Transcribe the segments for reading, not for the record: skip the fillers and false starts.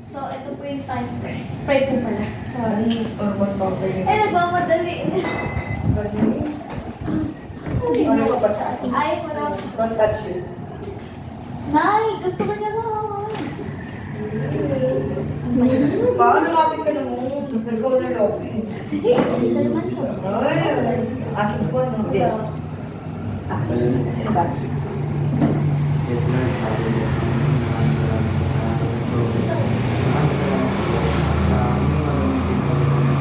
So, ito po yung time. Pray po pala. Sorry. Ay, nagmamadali. Ano ka pa sa akin? Ay, parang... Don't touch you. Nay, gusto ko niya mo. Paano lumapit ka naman? Ikaw na lopi. Dito naman ko. Ay, asin ko, no? Hindi. Ah, sino ba? Yes, Lord, Father, maraming salamat po sa ating program. Maraming salamat po sa aming marunong Panginoon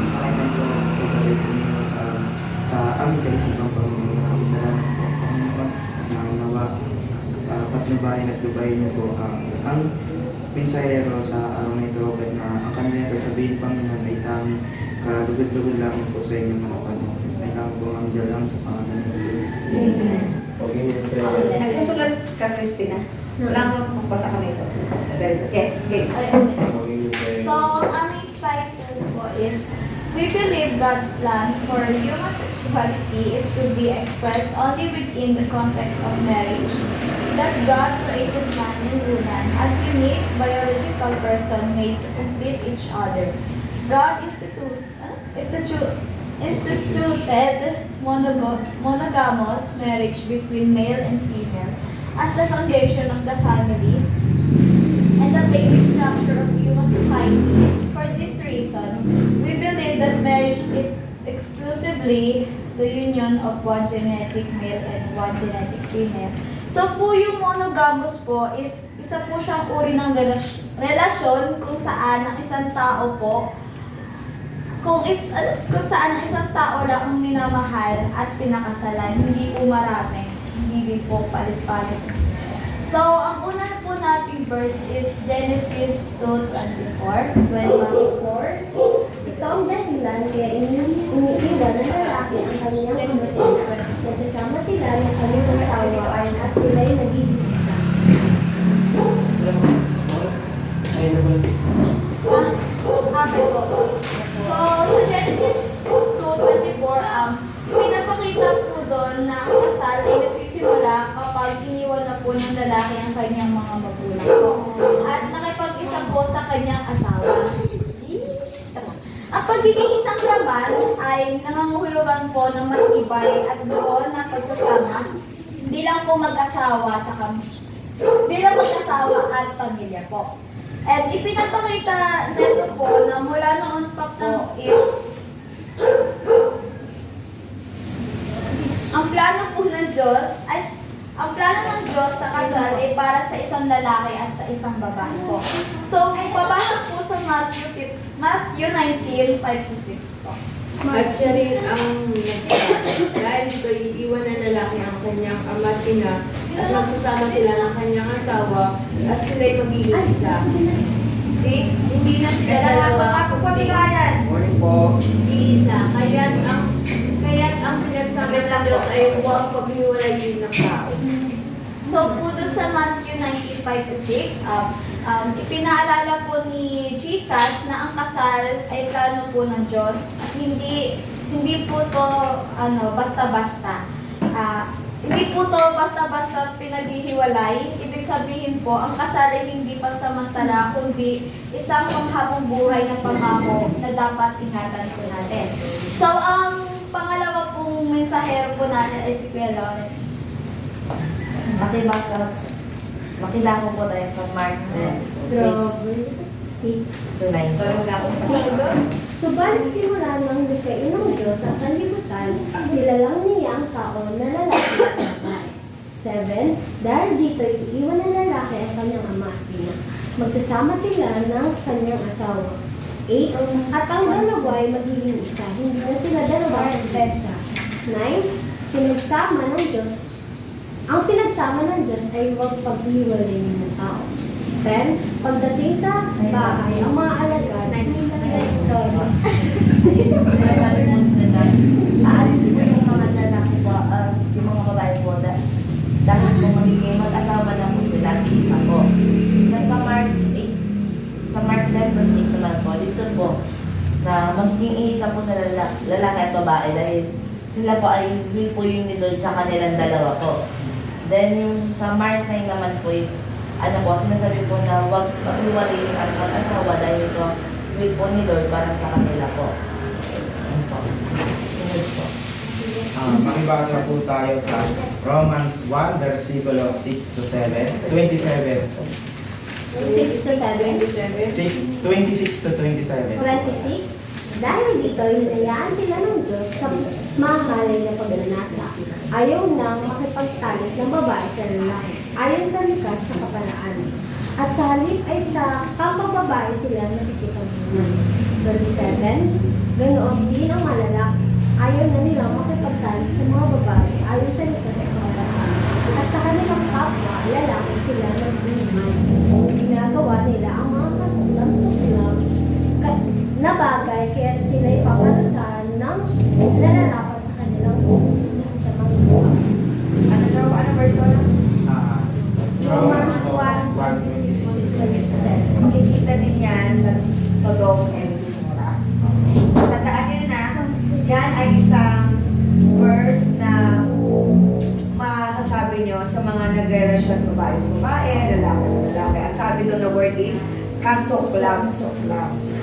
sa kanya po po balik ninyo sa aming kaisipang Panginoon. Maraming salamat po, Panginoon, na nawa patnubayan at dubayin niyo po ang mensahero sa araw na ito at na ang kanilang sasabihin, Panginoon, ay tanging kalugod-lugod lamang po sa inyong mga panahon. Ay lang po ang dalang sa pangalan ng Jesus. Amen. Nagsusulat ka, Christina. Wala akong magpapasa kami ito. Very good. Yes, okay. Ay, okay. So, ang aming title po is, we believe God's plan for human sexuality is to be expressed only within the context of marriage. That God created man and woman as unique biological person made to complete each other. God instituted monogamous marriage between male and female as the foundation of the family and the basic structure of human society. For this reason, we believe that marriage is exclusively the union of one genetic male and one genetic female. So po yung monogamous po is isa po siyang uri ng relasyon kung saan ang isang tao po kung saan ang isang tao lang ang minamahal at pinakasalan, hindi po marami, hindi din po palit-palit. So, ang una po nating verse is Genesis 2:24. Ito ang dahilan kaya iniiwan ng lalaki ang kanyang Genesis kamatayan. Nagsasama sila ng kanyang asawa at sila'y nagiging isa. Okay po. So, sa Genesis 2:24, pinapakita po doon na ang kasal ay nagsisimula kapag iniwan na po ng lalaki ang kanyang mga magulang po. At nakipag-isa po sa kanyang asawa. Ang pagiging isang laman ay nangangahulugan po ng matibay at buo na pagsasama bilang po mag-asawa at pamilya po. At ipinapakita nito po na mula noon pa po is ang plano ng Diyos sa kasal ay para sa isang lalaki at sa isang babae po. So, papasok po sa Matthew 19:5-6 po. At siya rin ang nagsabi. Dahil dito, iiwan ng lalaki ang kanyang ama at ina at magsasama sila ng kanyang asawa at sila'y magiging isa. 6. Hindi na sila dalawa. Pasok po, tigayan. Morning po. Iisa. Kaya't ang pinagsama ng Diyos ay huwag paghiwalayin ng tao. So, po doon sa Matthew 19:5-6, ipinaalala po ni Jesus na ang kasal ay plano po ng Diyos at hindi po to basta-basta. Hindi po to basta-basta pinaghihiwalay. Ibig sabihin po, ang kasal ay hindi pansamantala, kundi isang panghabang buhay na pangako na dapat ingatan po natin. So, ang pangalawa pong mensahero po natin ay si Kuya Lawrence. Makilako po tayo sa Mark 6:9. Sorry, wala akong Subalit simula ng likhain ng Diyos sa sanlibutan, nilalang niya ang tao na lalaki at babae. 7. Dahil dito, iiwan ng lalaki ang kanyang ama at ina. Magsasama sila ng kanyang asawa. 8. At ang dalawa ay magiging isa. Hindi na sila dalawa at isa. 9. Pinagsama ng Diyos. Ang pinagsama ng Diyos ay huwag paghiwalayin ng tao. 10. Pagdating sa bahay, ang mga alagad ay Sinasabi mo na aalis po yung mga lalaki po, yung mga babae po, dahil po magiging mag-asawa na po sila, isa po. Sa Mark 10:8 naman po, dito po, na magiging isa po sa lalaki at babae dahil sila po ay will po yung ni Lord sa kanilang dalawa po. Then yung sa Mark 9 naman po is ano po, sinasabi po na huwag maghiwalay at mag-asawa dahil ito will po ni Lord para sa kanila po. Ayun po. Sunod po. Makibasa po tayo sa Romans 1, versikulo 6 to 7, 27. 6 to 7. 26 to 27. 26. Dahil dito, hinayaan sila ng Diyos sa mahalay na pagnanasa. Ayaw nang makipagtalit ng babae sa lalaki, ayon sa likas na kapalaan. At sa halip ay sa kapag babae sila nakikipagbunan. 27. Ganoon din ang mga lalaki. Ayaw na nilang makipagtalit sa mga babae, ayon sa likas na kapalaan. At sa kanilang kapwa, lalaki sila nagbunan. Ginagawa nila ang mga kasuklam-suklam na bagay, kaya sila ipaparusahan ng nararapat sa kanilang puso sa mga buwan. Ano daw? Ano verse ko na? Romans 1:26-27. Makikita din yan sa Sodom and Gomorrah. Tandaan nyo na, yan ay isang verse na masasabi nyo sa mga nagrelasyon babae, lalaki. At sabi doon na word is kasuklam-suklam.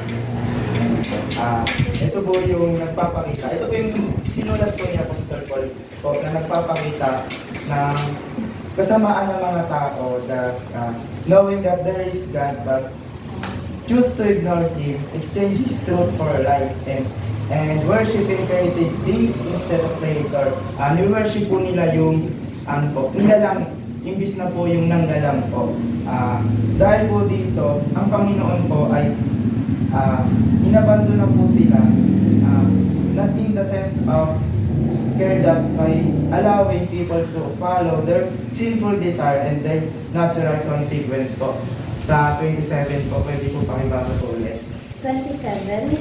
Ito po yung nagpapakita. Ito po yung sinulat po ni Apostol Paul po na nagpapakita ng kasamaan ng mga tao that knowing that there is God but choose to ignore Him, exchange His truth for lies, and worshiping created things instead of Creator. Ni-worship po nila yung nilalang, imbis na po yung nanggalang po. Dahil po dito, ang Panginoon po ay inabando na po sila, not in the sense of care that by allowing people to follow their sinful desire and their natural consequence po. Sa 27 po, pwede po pakibasa po ulit. 27.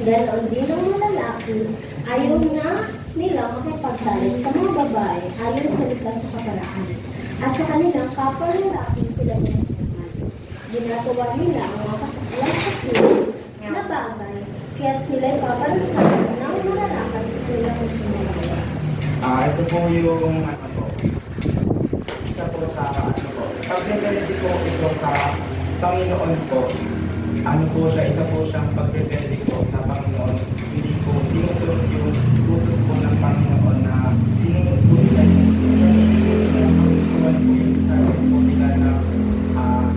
Ganon din ang mga lalaki, ayaw na nila makipagtalit sa mga babae, ayon sa likas na kaparaan. At sa kanilang kapwa lalaki sila nagbunan. Ginagawa nila ang mga kasaklan na bagay, kaya sila ipaparusahan ng nararapat sa kanilang sinagawa. Ito po yung isa po sa pag-rebelde po ito sa Panginoon po. Isa po siyang pag-rebelde po sa Panginoon. Hindi po sinusunod yung utos po ng Panginoon na sinunod po nila yung kagustuhan po yung sarili po nila na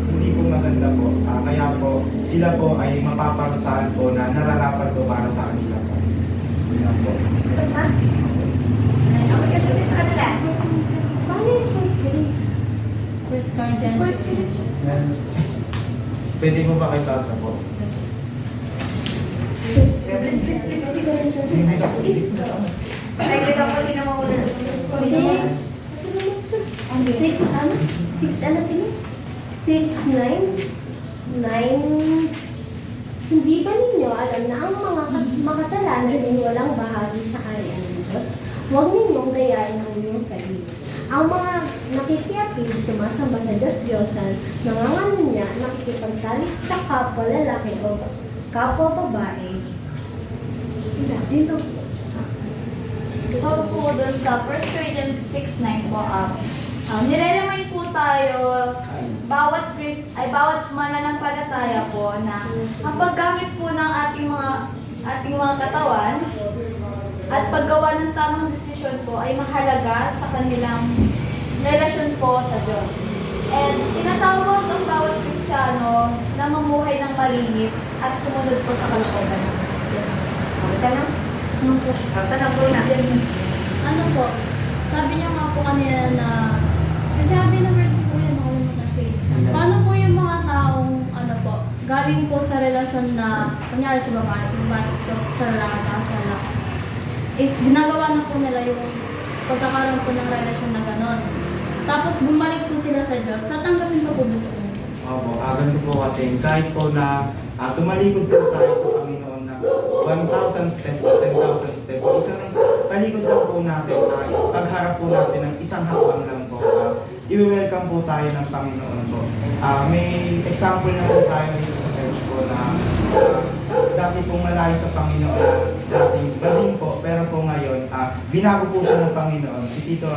hindi po maganda po. Kaya po sila po ay mapaparusahan po na nararapat po para sa kanila po. Yun po. Ito na. Ang question is ano na? Paano yung first grade? First Corinthians. Pwede mo ba kayo basa po? Please. Nakikita ko sino mauna. Six, 9. Hindi ba ninyo alam na ang mga makasalanan ay walang bahagi sa kaharian ng Diyos? Huwag ninyong dayain ang inyong sarili. Ang mga nakikiapid, sumasamba sa Diyos-Diyosan, nanganganunya, nakikipagtalit sa kapwa lalaki o kapwa babae. Dito. So po doon sa 1 Corinthians 6:9 po, nire-remind po tayo, bawat mananampalataya po na ang paggamit po ng ating mga katawan at paggawa ng tamang desisyon po ay mahalaga sa kanilang relasyon po sa Diyos. And tinatawag ang bawat Kristiyano na mamuhay ng malinis at sumunod po sa kalooban ng Diyos. Tanong? Tanong ko na. Ano po, sabi niya nga po kanina na, kasi sabi na word po yan, paano po yung mga taong, galing po sa relasyon na, kunyari sa babae sa lalaki at sa lalaki, is ginagawa na po nila yung pagkakaroon po ng relasyon na gano'n. Tapos bumalik po sila sa Diyos, tatanggapin pa po ba po? Opo, ganito po kasi kahit po na tumalikod po tayo sa Panginoon na 1,000 step o 10,000 step, isang talikod lang po natin, pagharap po natin ng isang hakbang lang po. I-welcome po tayo ng Panginoon po. May example na po tayo dito sa church po na dati pong malayo sa Panginoon, dating bading po, pero po ngayon, binago po siya ng Panginoon, si Tito.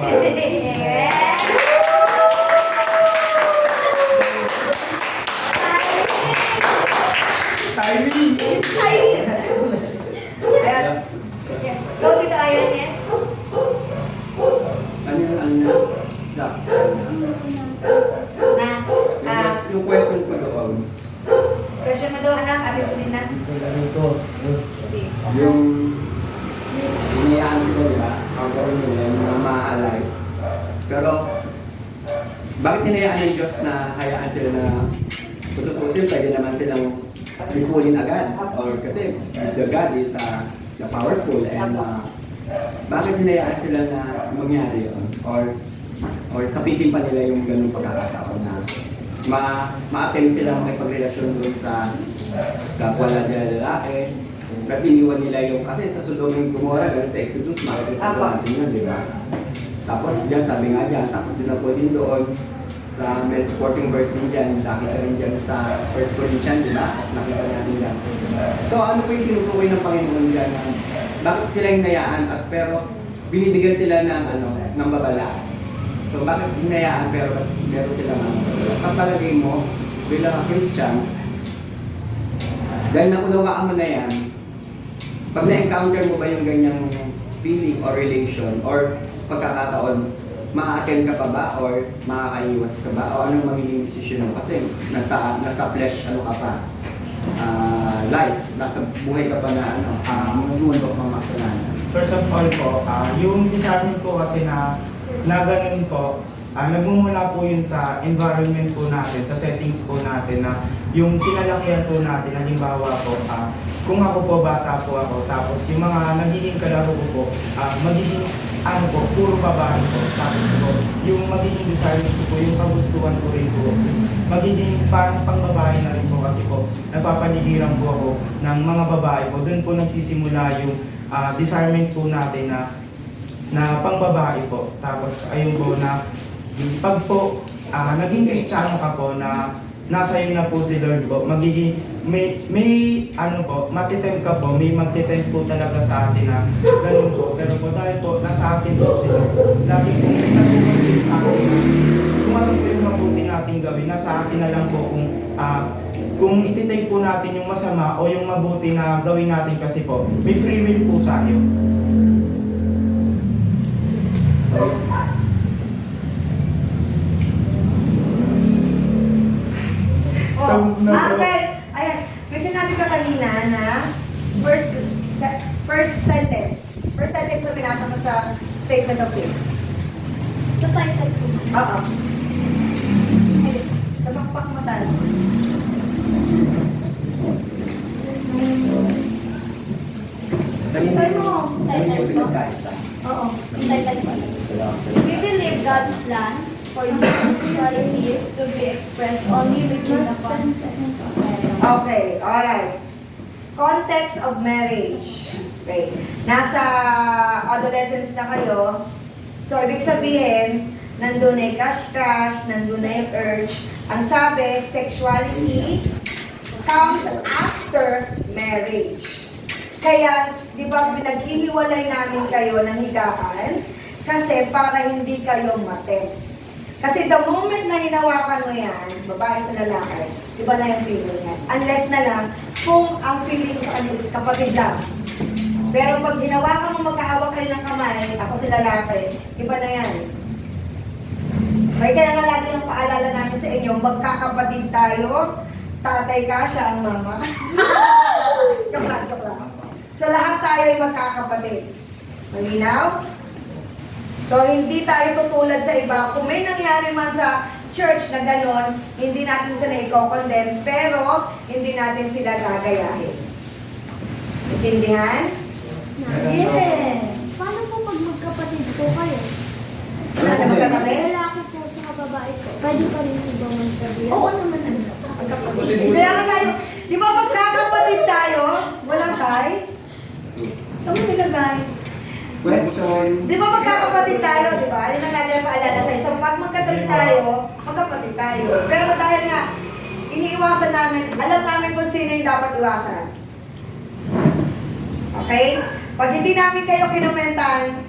na hayaan sila na tutusin, pwede naman silang likulin agad. Or kasi the God is the powerful and bakit hinayaan sila na mangyari yun? Or sapitin pa nila yung ganung pagkakataon na ma-attempt sila makipagrelasyon doon sa wala nila lalaki. At iniwan nila yung, kasi sa Sodom ng Gomora, ganun sa Exodus, makikita natin yun, di ba? Tapos dyan, sabi nga dyan, tapos din na po din doon, may supporting verse din dyan, nakita rin dyan sa 1 Corinthians, di ba? Nakita natin dyan. So ano po yung tinutukoy ng Panginoon dyan? Bakit sila hinayaan at pero binibigyan sila ng ng babala? So bakit hinayaan pero meron silang babala? Sa palagay mo, bilang Christian, dahil naunawaan mo na yan, pag na-encounter mo ba yung ganyang feeling or relation or pagkakataon, ma-attend ka pa ba or makakaiwas ka ba o anong magiging decision mo? Kasi nasa flesh ka pa, life, nasa buhay ka pa na mundo mga makasalanan. First of all po, yung discernment po kasi na ganun po, nagmumula po yun sa environment po natin, sa settings po natin na yung kinalakihan po natin, halimbawa po, kung ako po bata po ako, tapos yung mga nagiging kalaro ko po, magiging puro babae po, tapos po, yung magiging discernment ko po, yung kagustuhan ko rin po, is magiging parang pang-babae na rin po kasi po, napapaligiran po ako ng mga babae po, doon po nagsisimula yung discernment po natin na pang-babae po, tapos ayun po na pag po naging Kristiyano ka po na nasa iyo na po si Lord po, magiging may matitempt ka po, may magtitempt po talaga sa atin na ganun po. Pero po dahil po nasa atin po si Lord, lagi po may nagpupuntin sa atin na kung ano po yung mabuti natin gawin, nasa atin na lang po kung ititake po natin yung masama o yung mabuti na gawin natin kasi po, may free will po tayo. So, Okay. Ayan. May sinabi ka kanina na first sentence. First sentence na binasa mo sa statement of faith. Sa title po. Oo. Sa bakpak mo tayo. Sabi mo. Oo. Title po. We believe God's plan for homosexuality is to be expressed only within the context of marriage. Okay, alright. Context of marriage. Okay. Nasa adolescence na kayo. So, ibig sabihin, nandun na yung crush, nandun na yung urge. Ang sabi, sexuality comes after marriage. Kaya, di ba, pinaghihiwalay namin kayo ng higaan kasi para hindi kayo matempt. Kasi the moment na hinawakan mo yan, babae sa lalaki, iba na yung feeling yan. Unless na lang, kung ang feeling sa kanila is kapatid lang. Pero pag hinawakan mo magkahawak kayo ng kamay, ako si lalaki, iba na yan. Kaya nga lagi ang paalala namin sa inyo, magkakapatid tayo, tatay ka, siya ang mama. Joke lang. So lahat tayo ay magkakapatid. Malinaw? So, hindi tayo tutulad sa iba. Kung may nangyari man sa church na gano'n, hindi natin sila i-condemn, pero hindi natin sila gagayahin. Intindihan? Yes! Paano po pag magkapatid po kayo? Wala na magkatabi? Lalaki po sa babae ko. Pwede pa rin po ba magsabi? Oo naman. Magkapatid. Kaya nga tayo, di ba magkakapatid tayo? Walang tay? Saan mo nilagay? Question. Di ba magkakapatid tayo, di ba? Yun ang lagi ang paalala sa'yo. So, pag magkatabi tayo, magkapatid tayo. Pero dahil nga, iniiwasan namin, alam namin kung sino yung dapat iwasan. Okay? Pag hindi namin kayo kinumentan,